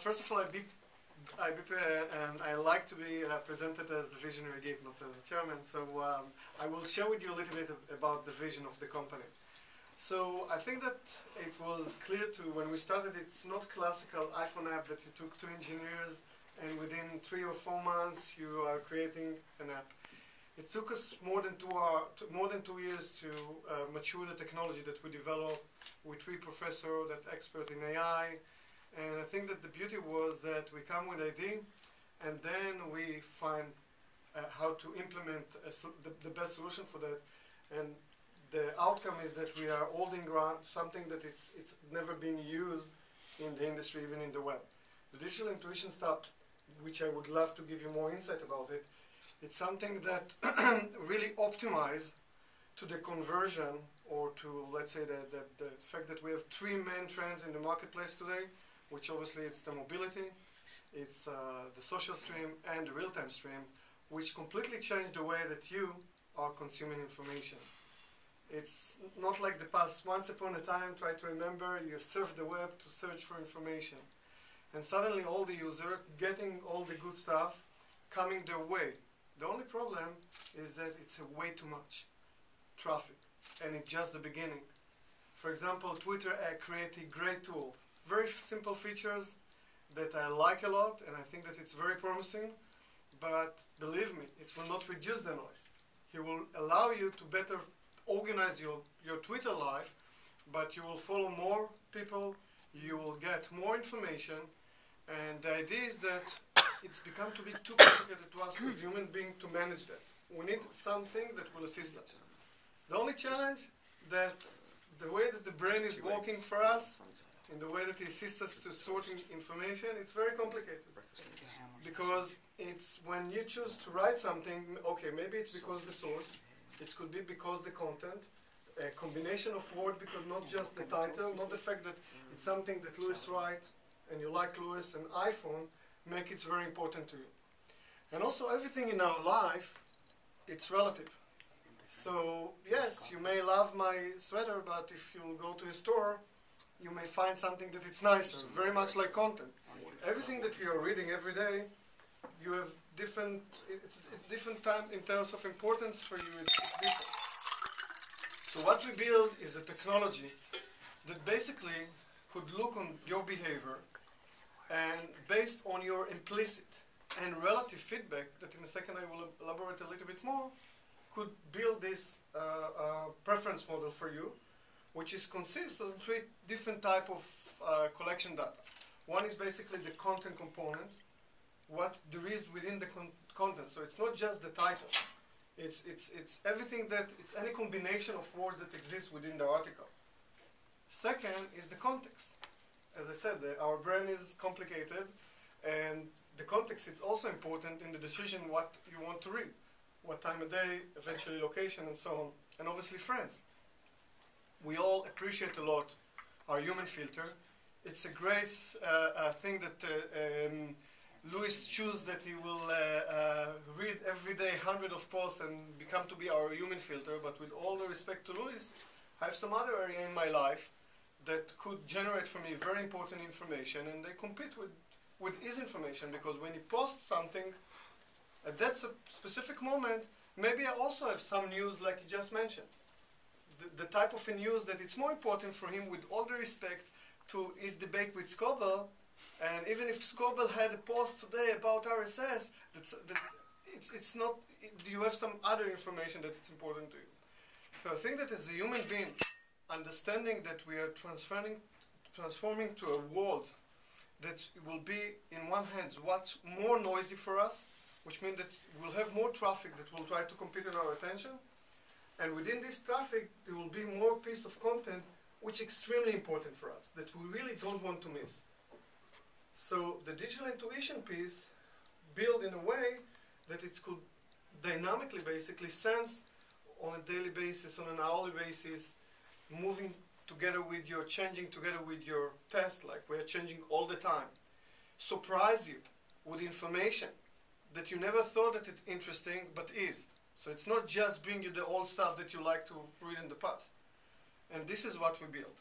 first of all, I like to be presented as the visionary geek, not as the chairman. So I will share with you a little bit about the vision of the company. So I think that it was clear to when we started. It's not classical iPhone app that you took 2 engineers and within 3 or 4 months you are creating an app. It took us more than 2 years to mature the technology that we developed with 3 professors that expert in AI. And I think that the beauty was that we come with idea and then we find how to implement the best solution for that. And the outcome is that we are holding ground something that it's never been used in the industry, even in the web. The digital intuition stuff, which I would love to give you more insight about it, it's something that really optimize to the conversion or to, let's say, the fact that we have 3 main trends in the marketplace today, which obviously it's the mobility, it's the social stream, and the real-time stream, which completely change the way that you are consuming information. It's not like the past. Once upon a time, try to remember, you surf the web to search for information. And suddenly all the users getting all the good stuff coming their way. The only problem is that it's way too much traffic, and it's just the beginning. For example, Twitter created a great tool. Very simple features that I like a lot, and I think that it's very promising, but believe me, it will not reduce the noise. It will allow you to better organize your Twitter life, but you will follow more people, you will get more information, and the idea is that it's become to be too complicated to us as human beings to manage that. We need something that will assist us. The only challenge that the way that the brain is working for us, in the way that it assists us to sorting information, it's very complicated. Because it's when you choose to write something, okay, maybe it's because the source, it could be because the content, a combination of words, because not just the title, not the fact that it's something that Lewis writes, and you like Lewis and iPhone, make it very important to you. And also everything in our life, it's relative. So yes, you may love my sweater, but if you go to a store, you may find something that it's nicer, very much like content. Everything that you are reading every day, you have different, it's different time in terms of importance for you, it's different. So what we build is a technology that basically could look on your behavior and based on your implicit and relative feedback, that in a second I will elaborate a little bit more, could build this preference model for you, which consists of 3 different type of collection data. One is basically the content component, what there is within the content. So it's not just the title. It's everything that, it's any combination of words that exists within the article. Second is the context. As I said, our brain is complicated, and the context is also important in the decision what you want to read, what time of day, eventually location, and so on, and obviously friends. We all appreciate a lot our human filter. It's a great thing that Lewis chooses, that he will read every day 100 of posts and become to be our human filter. But with all the respect to Lewis, I have some other area in my life that could generate for me very important information, and they compete with his information, because when he posts something at that specific moment, maybe I also have some news like you just mentioned. The type of news that it's more important for him, with all the respect to his debate with Scoble, and even if Scoble had a post today about RSS, it's not, you have some other information that it's important to you. So I think that as a human being, understanding that we are transforming to a world that will be, in one hand, what's more noisy for us, which means that we'll have more traffic that will try to compete on our attention, and within this traffic, there will be more piece of content which is extremely important for us, that we really don't want to miss. So the digital intuition piece built in a way that it could dynamically basically sense on a daily basis, on an hourly basis, moving together with your, changing together with your test, like we are changing all the time. Surprise you with information that you never thought that it's interesting, but is. So it's not just bring you the old stuff that you like to read in the past. And this is what we build.